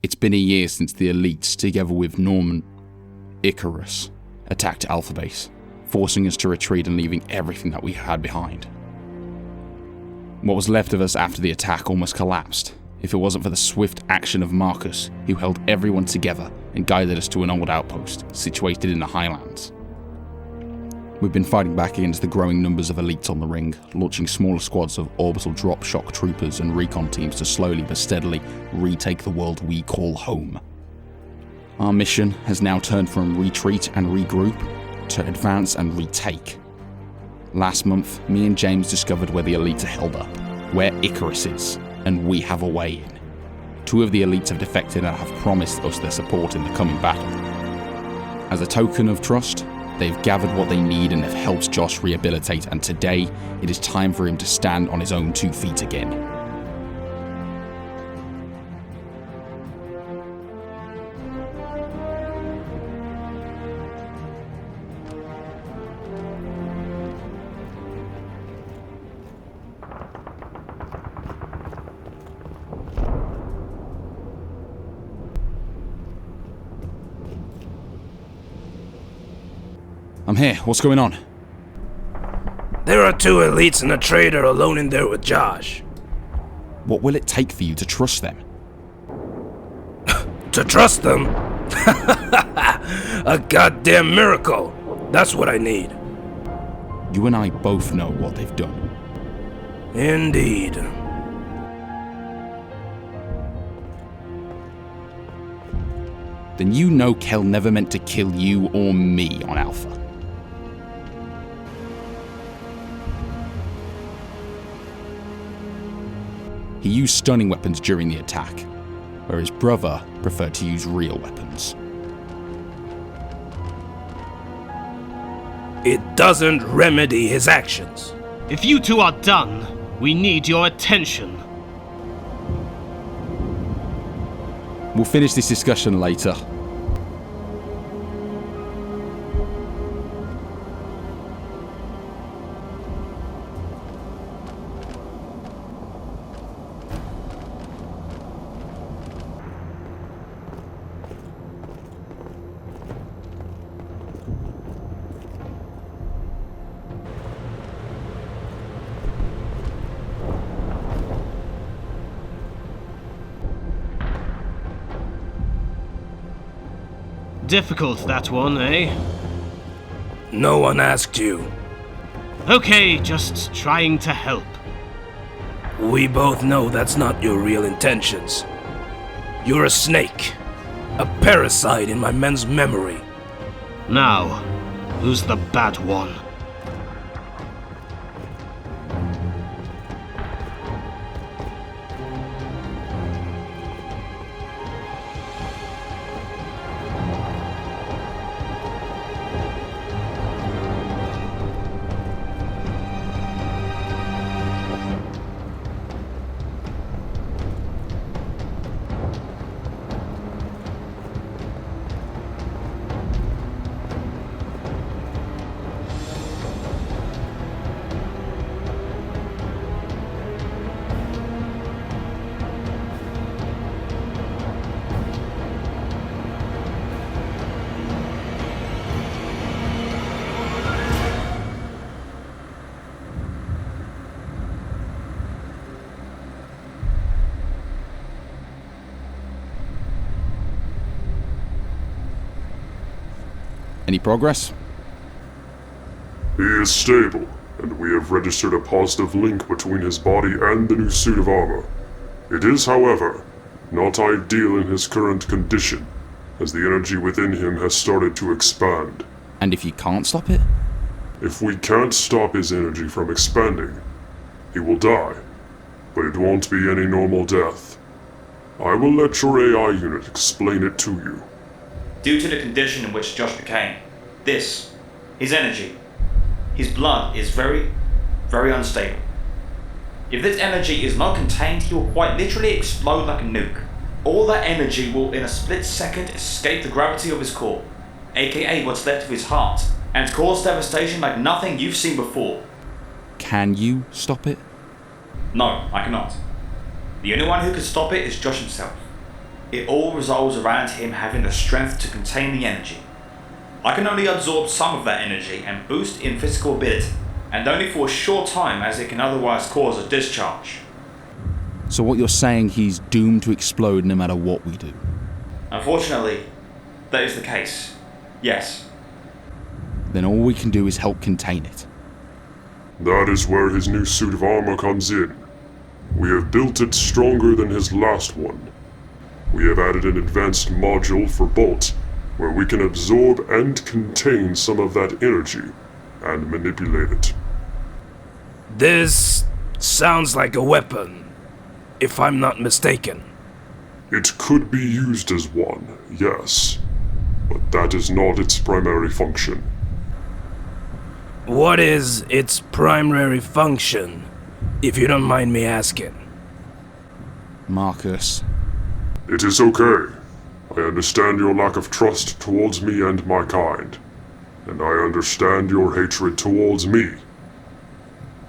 It's been a year since the elites, together with Norman Icarus, attacked Alpha Base, forcing us to retreat and leaving everything that we had behind. What was left of us after the attack almost collapsed, if it wasn't for the swift action of Marcus, who held everyone together and guided us to an old outpost situated in the Highlands. We've been fighting back against the growing numbers of elites on the ring, launching smaller squads of orbital drop shock troopers and recon teams to slowly but steadily retake the world we call home. Our mission has now turned from retreat and regroup to advance and retake. Last month, me and James discovered where the elites are held up, where Icarus is, and we have a way in. 2 of the elites have defected and have promised us their support in the coming battle. As a token of trust, they've gathered what they need and have helped Josh rehabilitate, and today it is time for him to stand on his own 2 feet again. I'm here. What's going on? There are 2 elites and a traitor alone in there with Josh. What will it take for you to trust them? To trust them? A goddamn miracle. That's what I need. You and I both know what they've done. Indeed. Then you know Kel never meant to kill you or me on Alpha. He used stunning weapons during the attack, where his brother preferred to use real weapons. It doesn't remedy his actions. If you 2 are done, we need your attention. We'll finish this discussion later. Difficult, that one, eh? No one asked you. Okay, just trying to help. We both know that's not your real intentions. You're a snake. A parasite in my men's memory. Now, who's the bad one? Any progress? He is stable, and we have registered a positive link between his body and the new suit of armor. It is, however, not ideal in his current condition, as the energy within him has started to expand. And if you can't stop it? If we can't stop his energy from expanding, he will die, but it won't be any normal death. I will let your AI unit explain it to you. Due to the condition in which Josh became, his energy, his blood is very, very unstable. If this energy is not contained, he will quite literally explode like a nuke. All that energy will in a split second escape the gravity of his core, aka what's left of his heart, and cause devastation like nothing you've seen before. Can you stop it? No, I cannot. The only one who can stop it is Josh himself. It all revolves around him having the strength to contain the energy. I can only absorb some of that energy and boost in physical ability, and only for a short time as it can otherwise cause a discharge. So what you're saying, he's doomed to explode no matter what we do? Unfortunately, that is the case. Yes. Then all we can do is help contain it. That is where his new suit of armor comes in. We have built it stronger than his last one. We have added an advanced module for Bolt, where we can absorb and contain some of that energy and manipulate it. This sounds like a weapon, if I'm not mistaken. It could be used as one, yes, but that is not its primary function. What is its primary function, if you don't mind me asking? Marcus. It is okay. I understand your lack of trust towards me and my kind, and I understand your hatred towards me.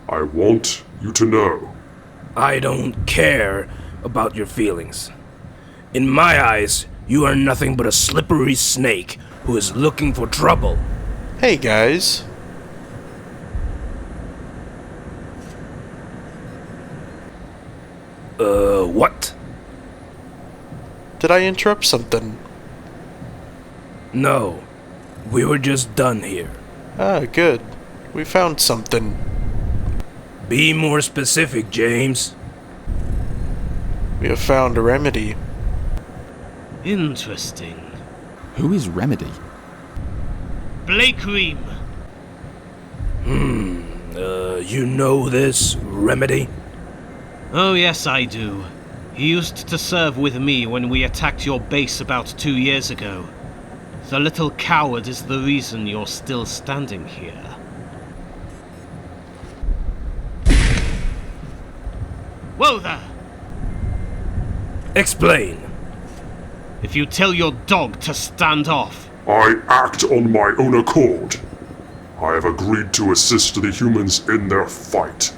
I want you to know. I don't care about your feelings. In my eyes, you are nothing but a slippery snake who is looking for trouble. Hey guys. What? Did I interrupt something? No. We were just done here. Ah, good. We found something. Be more specific, James. We have found a remedy. Interesting. Who is Remedy? Blake Ream. You know this remedy? Oh yes, I do. He used to serve with me when we attacked your base about 2 years ago. The little coward is the reason you're still standing here. Whoa there! Explain. If you tell your dog to stand off... I act on my own accord. I have agreed to assist the humans in their fight.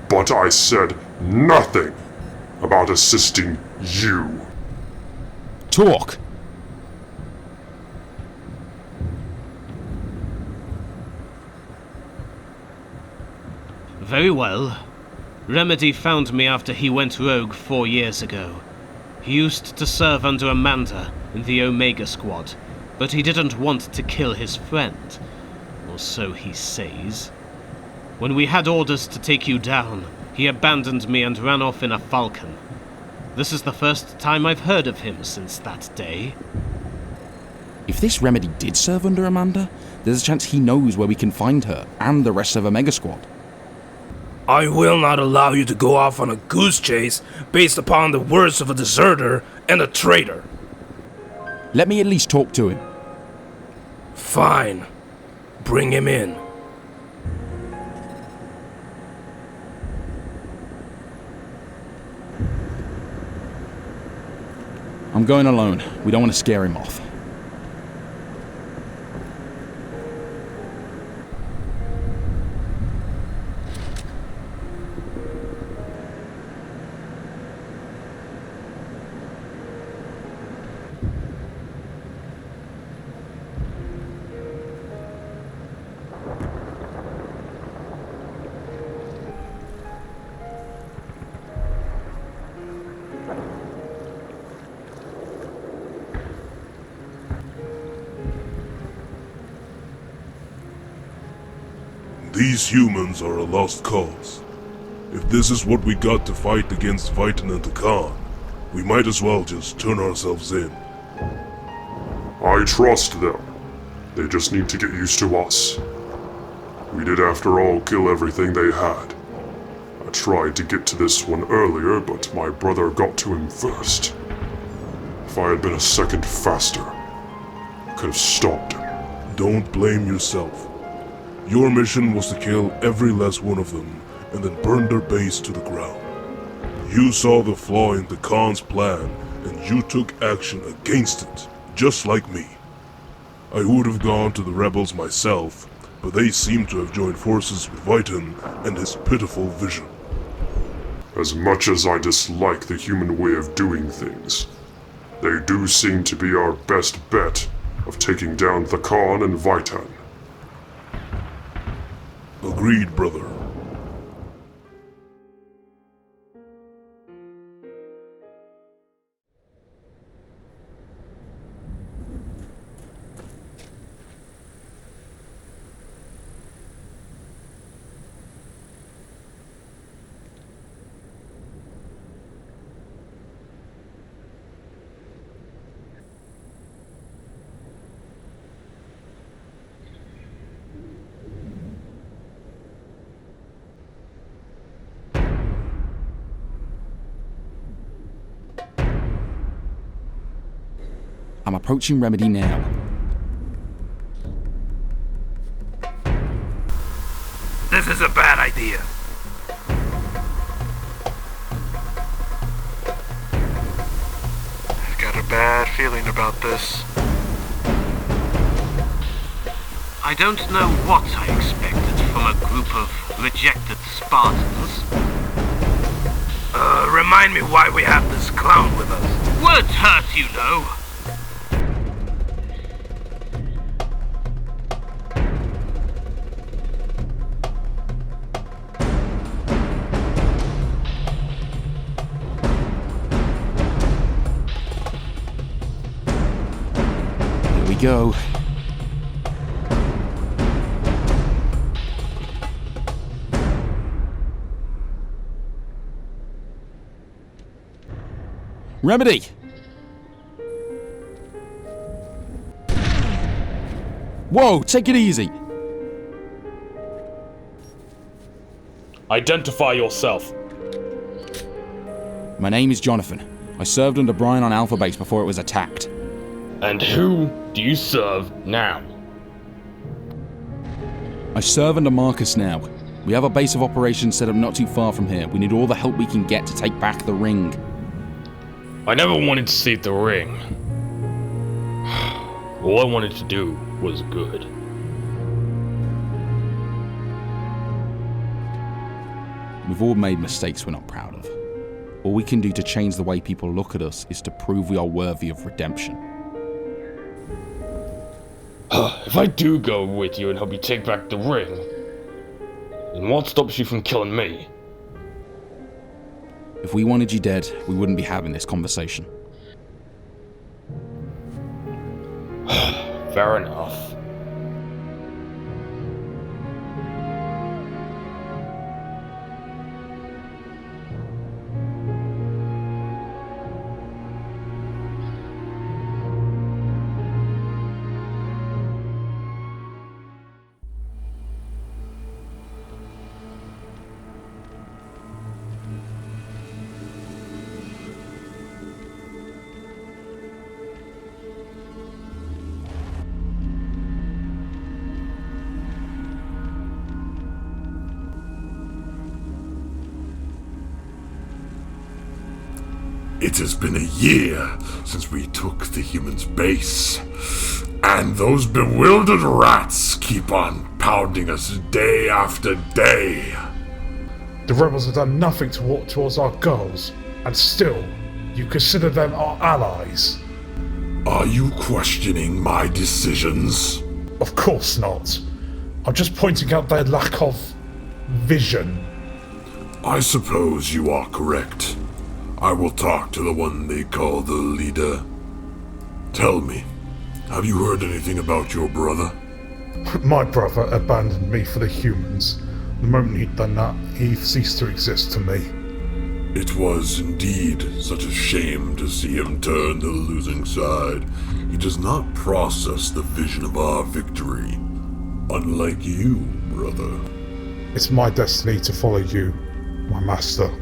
But I said nothing about assisting you. Talk! Very well. Remedy found me after he went rogue 4 years ago. He used to serve under Amanda in the Omega Squad, but he didn't want to kill his friend. Or so he says. When we had orders to take you down, he abandoned me and ran off in a falcon. This is the first time I've heard of him since that day. If this Remedy did serve under Amanda, there's a chance he knows where we can find her and the rest of Omega Squad. I will not allow you to go off on a goose chase based upon the words of a deserter and a traitor. Let me at least talk to him. Fine. Bring him in. I'm going alone. We don't want to scare him off. These humans are a lost cause. If this is what we got to fight against Zytan and the Khan, we might as well just turn ourselves in. I trust them. They just need to get used to us. We did, after all, kill everything they had. I tried to get to this one earlier, but my brother got to him first. If I had been a second faster, I could have stopped him. Don't blame yourself. Your mission was to kill every last one of them and then burn their base to the ground. You saw the flaw in the Khan's plan and you took action against it, just like me. I would have gone to the rebels myself, but they seem to have joined forces with Zytan and his pitiful vision. As much as I dislike the human way of doing things, They do seem to be our best bet of taking down the Khan and Zytan. Agreed, brother. I'm approaching Remedy now. This is a bad idea. I've got a bad feeling about this. I don't know what I expected from a group of rejected Spartans. Remind me why we have this clown with us. Words hurt, you know. Here we go. Remedy! Whoa, take it easy. Identify yourself. My name is Jonathan. I served under Brian on Alpha Base before it was attacked. And who do you serve now? I serve under Marcus now. We have a base of operations set up not too far from here. We need all the help we can get to take back the ring. I never wanted to see the ring. All I wanted to do was good. We've all made mistakes we're not proud of. All we can do to change the way people look at us is to prove we are worthy of redemption. If I do go with you and help you take back the ring, then what stops you from killing me? If we wanted you dead, we wouldn't be having this conversation. Fair enough. It has been a year since we took the humans' base, and those bewildered rats keep on pounding us day after day. The rebels have done nothing to walk towards our goals, and still, you consider them our allies. Are you questioning my decisions? Of course not. I'm just pointing out their lack of vision. I suppose you are correct. I will talk to the one they call the leader. Tell me, have you heard anything about your brother? My brother abandoned me for the humans. The moment he'd done that, he ceased to exist to me. It was indeed such a shame to see him turn to the losing side. He does not process the vision of our victory. Unlike you, brother. It's my destiny to follow you, my master.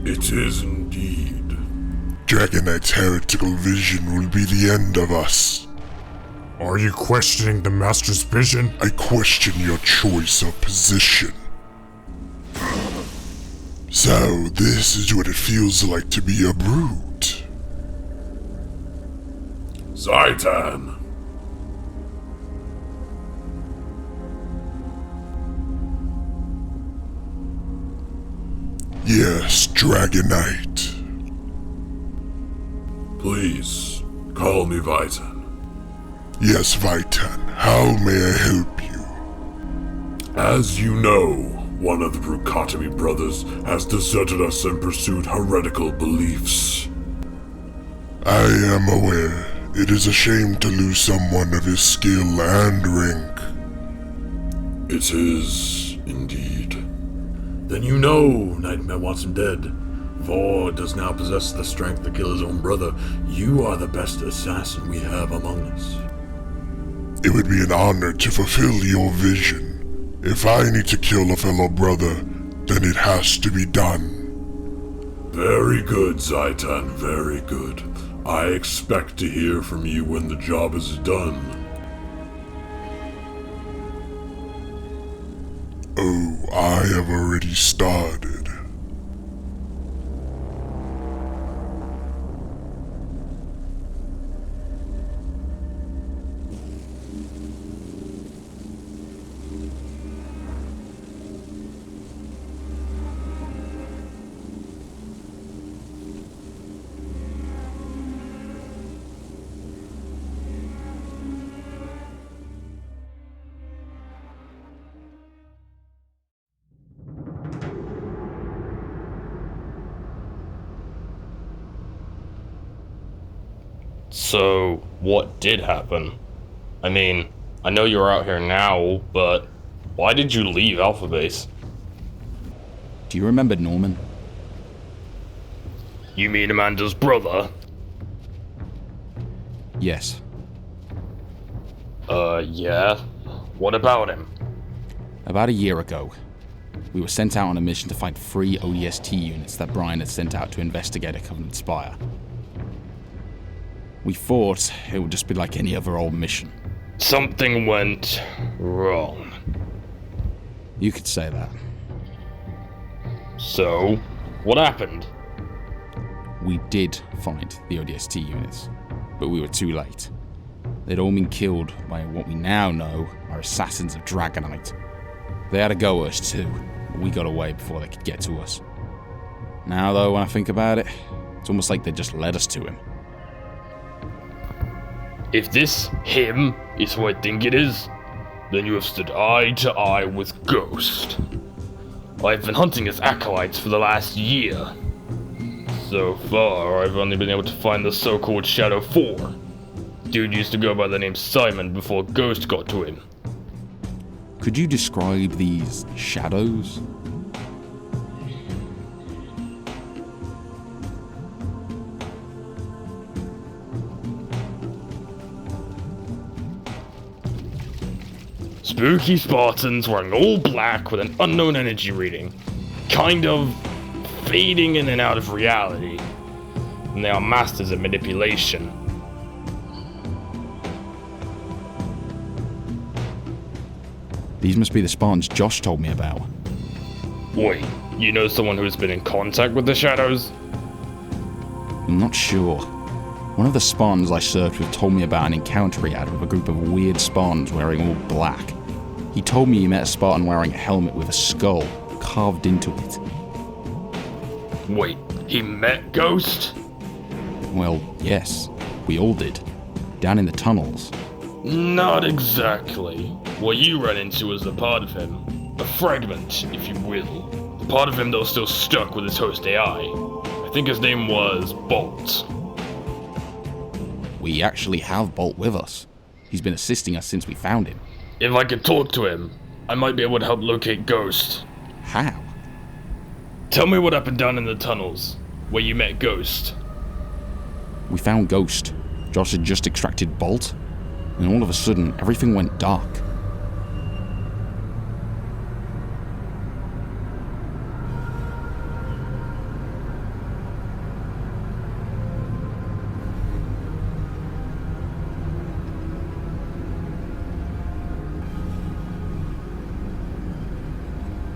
It is indeed. Dragon Knight's heretical vision will be the end of us. Are you questioning the Master's vision? I question your choice of position. So, this is what it feels like to be a brute. Zytan! Yes, Dragon Knight. Please, call me Zytan. Yes, Zytan. How may I help you? As you know, one of the Brukatomi brothers has deserted us and pursued heretical beliefs. I am aware. It is a shame to lose someone of his skill and rank. It is, indeed. Then you know Nightmare wants him dead. Vor does now possess the strength to kill his own brother. You are the best assassin we have among us. It would be an honor to fulfill your vision. If I need to kill a fellow brother, then it has to be done. Very good, Zytan, very good. I expect to hear from you when the job is done. Oh, I have already started. So, what did happen? I mean, I know you're out here now, but why did you leave Alpha Base? Do you remember Norman? You mean Amanda's brother? Yes. Yeah. What about him? About a year ago, we were sent out on a mission to find 3 ODST units that Brian had sent out to investigate a Covenant Spire. We thought it would just be like any other old mission. Something went wrong. You could say that. So, what happened? We did find the ODST units, but we were too late. They'd all been killed by what we now know are assassins of Dragonite. They had a go at us too, but we got away before they could get to us. Now though, when I think about it, it's almost like they just led us to him. If this him is who I think it is, then you have stood eye to eye with Ghost. I've been hunting his acolytes for the last year. So far, I've only been able to find the so-called Shadow 4. Dude used to go by the name Simon before Ghost got to him. Could you describe these shadows? Spooky Spartans wearing all black with an unknown energy reading, kind of fading in and out of reality. And they are masters of manipulation. These must be the Spartans Josh told me about. Wait, you know someone who's been in contact with the Shadows? I'm not sure. One of the Spartans I served with told me about an encounter he had with a group of weird Spartans wearing all black. He told me he met a Spartan wearing a helmet with a skull carved into it. Wait, he met Ghost? Well, yes. We all did. Down in the tunnels. Not exactly. What you ran into was the part of him. A fragment, if you will. The part of him that was still stuck with his host AI. I think his name was Bolt. We actually have Bolt with us. He's been assisting us since we found him. If I could talk to him, I might be able to help locate Ghost. How? Tell me what happened down in the tunnels, where you met Ghost. We found Ghost. Josh had just extracted Bolt, and all of a sudden, everything went dark.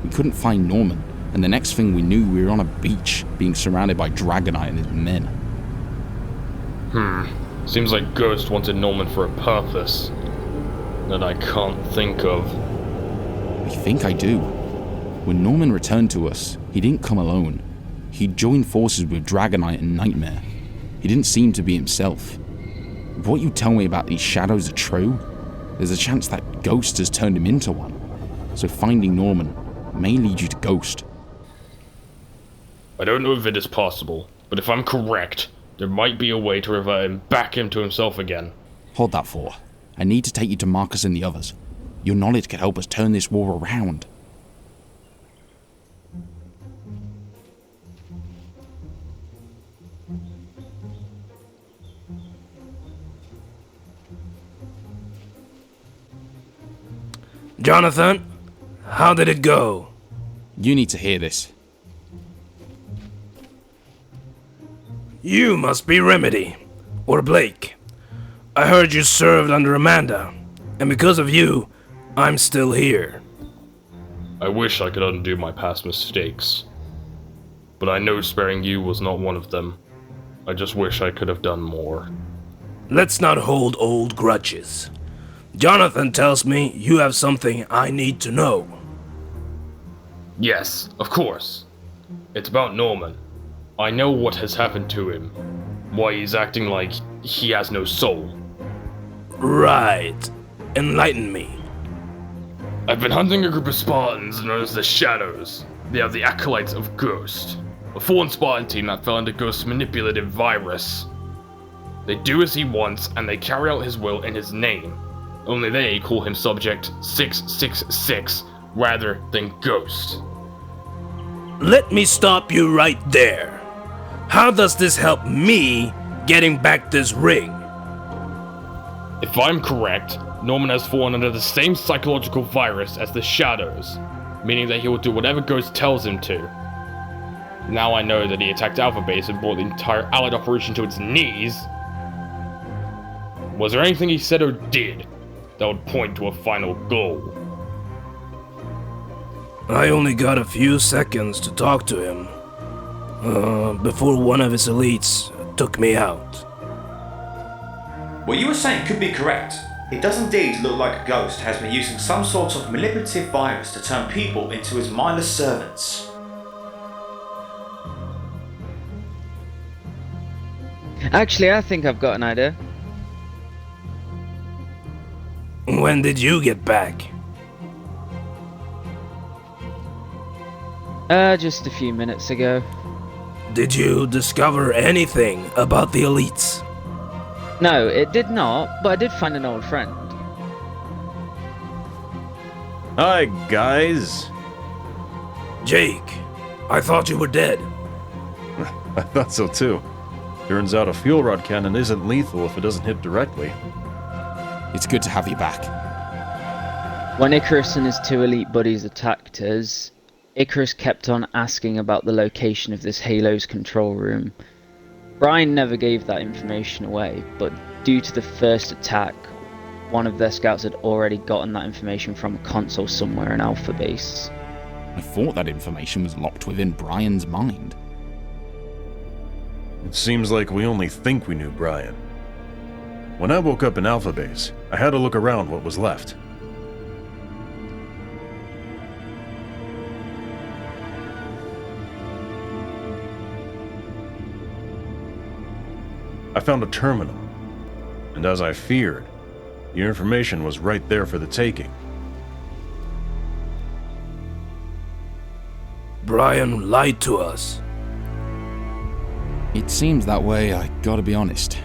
We couldn't find Norman, and the next thing we knew, we were on a beach, being surrounded by Dragonite and his men. Seems like Ghost wanted Norman for a purpose that I can't think of. I think I do. When Norman returned to us, he didn't come alone. He joined forces with Dragonite and Nightmare. He didn't seem to be himself. If what you tell me about these shadows are true, there's a chance that Ghost has turned him into one. So finding Norman may lead you to Ghost. I don't know if it is possible, but if I'm correct, there might be a way to revert him back into himself again. Hold that for. I need to take you to Marcus and the others. Your knowledge could help us turn this war around. Jonathan, how did it go? You need to hear this. You must be Remedy, or Blake. I heard you served under Amanda, and because of you, I'm still here. I wish I could undo my past mistakes. But I know sparing you was not one of them. I just wish I could have done more. Let's not hold old grudges. Jonathan tells me you have something I need to know. Yes, of course. It's about Norman. I know what has happened to him. Why he's acting like he has no soul. Right. Enlighten me. I've been hunting a group of Spartans known as the Shadows. They are the acolytes of Ghost, a fallen Spartan team that fell under Ghost's manipulative virus. They do as he wants, and they carry out his will in his name. Only they call him Subject 666 rather than Ghost. Let me stop you right there. How does this help me getting back this ring? If I'm correct, Norman has fallen under the same psychological virus as the Shadows, meaning that he will do whatever Ghost tells him to. Now I know that he attacked Alpha Base and brought the entire Allied operation to its knees. Was there anything he said or did that would point to a final goal? I only got a few seconds to talk to him, before one of his elites took me out. What you were saying could be correct. It does indeed look like a Ghost has been using some sort of manipulative virus to turn people into his mindless servants. Actually, I think I've got an idea. When did you get back? Just a few minutes ago. Did you discover anything about the elites? No, it did not, but I did find an old friend. Hi, guys. Jake, I thought you were dead. I thought so too. Turns out a fuel rod cannon isn't lethal if it doesn't hit directly. It's good to have you back. When Icarus and his two elite buddies attacked us, Icarus kept on asking about the location of this Halo's control room. Brian never gave that information away, but due to the first attack, one of their scouts had already gotten that information from a console somewhere in Alpha Base. I thought that information was locked within Brian's mind. It seems like we only think we knew Brian. When I woke up in Alpha Base, I had to look around what was left. I found a terminal, and as I feared, the information was right there for the taking. Brian lied to us. It seems that way, I gotta be honest.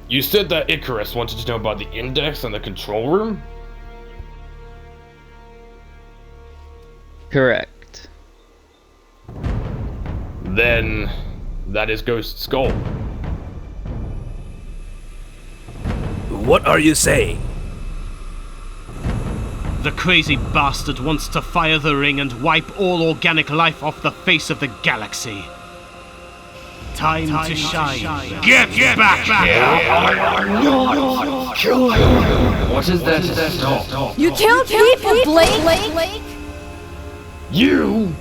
You said that Icarus wanted to know about the index and the control room? Correct. Then that is Ghost's goal. What are you saying? The crazy bastard wants to fire the ring and wipe all organic life off the face of the galaxy. Time to shine. Get back here! What is there to stop? You killed people, Blake! You!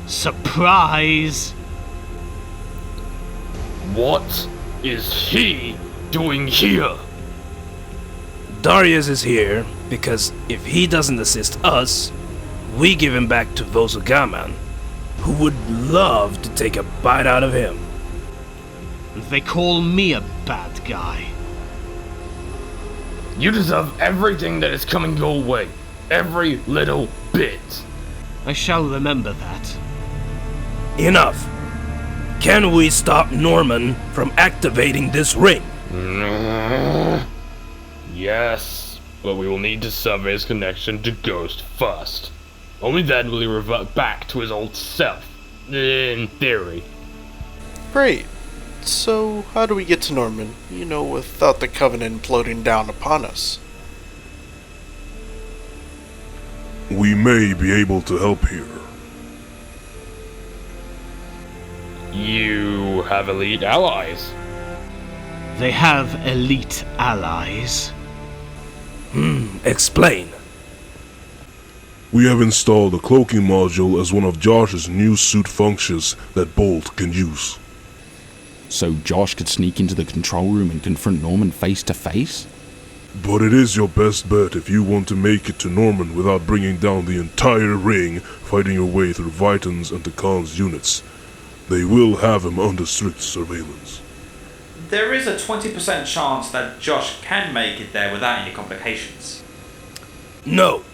Surprise! What is he doing here? Darius is here because if he doesn't assist us, we give him back to Vosugaman. who would love to take a bite out of him. And they call me a bad guy. You deserve everything that is coming your way. Every little bit. I shall remember that. Enough. Can we stop Norman from activating this ring? Yes, but we will need to sever his connection to Ghost first. Only then will he revert back to his old self. In theory. Great. So, how do we get to Norman? Without the Covenant imploding down upon us. We may be able to help here. You have elite allies. They have elite allies. Explain. We have installed a cloaking module as one of Josh's new suit functions that Bolt can use. So Josh could sneak into the control room and confront Norman face to face? But it is your best bet if you want to make it to Norman without bringing down the entire ring, fighting your way through Vyton's and the Khan's units. They will have him under strict surveillance. There is a 20% chance that Josh can make it there without any complications. No.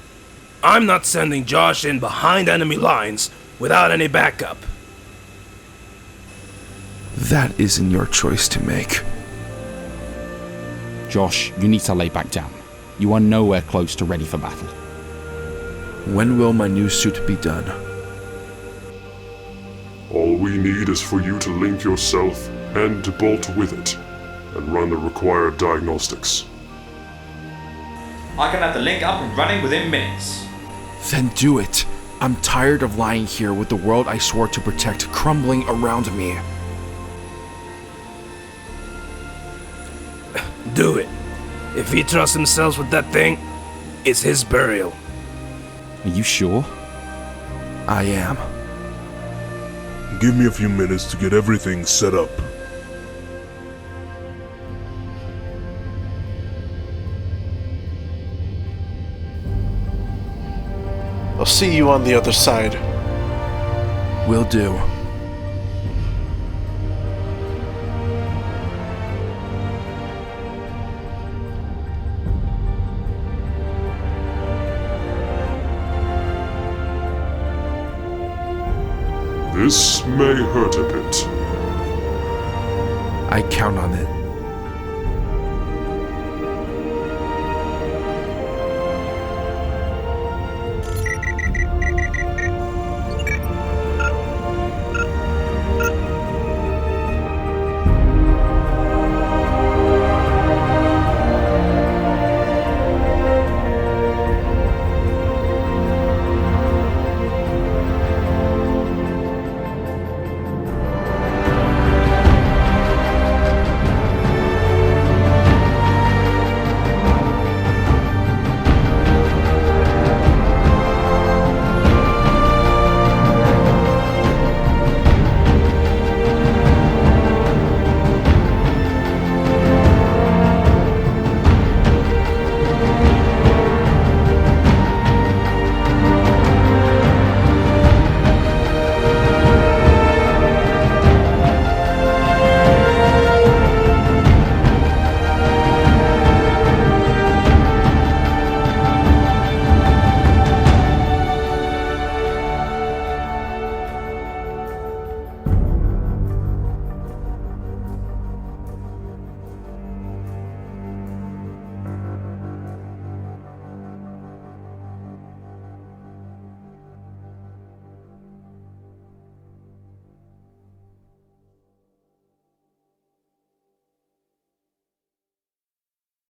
I'm not sending Josh in behind enemy lines without any backup. That isn't your choice to make. Josh, you need to lay back down. You are nowhere close to ready for battle. When will my new suit be done? All we need is for you to link yourself and Bolt with it, and run the required diagnostics. I can have the link up and running within minutes. Then do it. I'm tired of lying here with the world I swore to protect crumbling around me. Do it. If he trusts himself with that thing, it's his burial. Are you sure? I am. Give me a few minutes to get everything set up. I'll see you on the other side. Will do. This may hurt a bit. I count on it.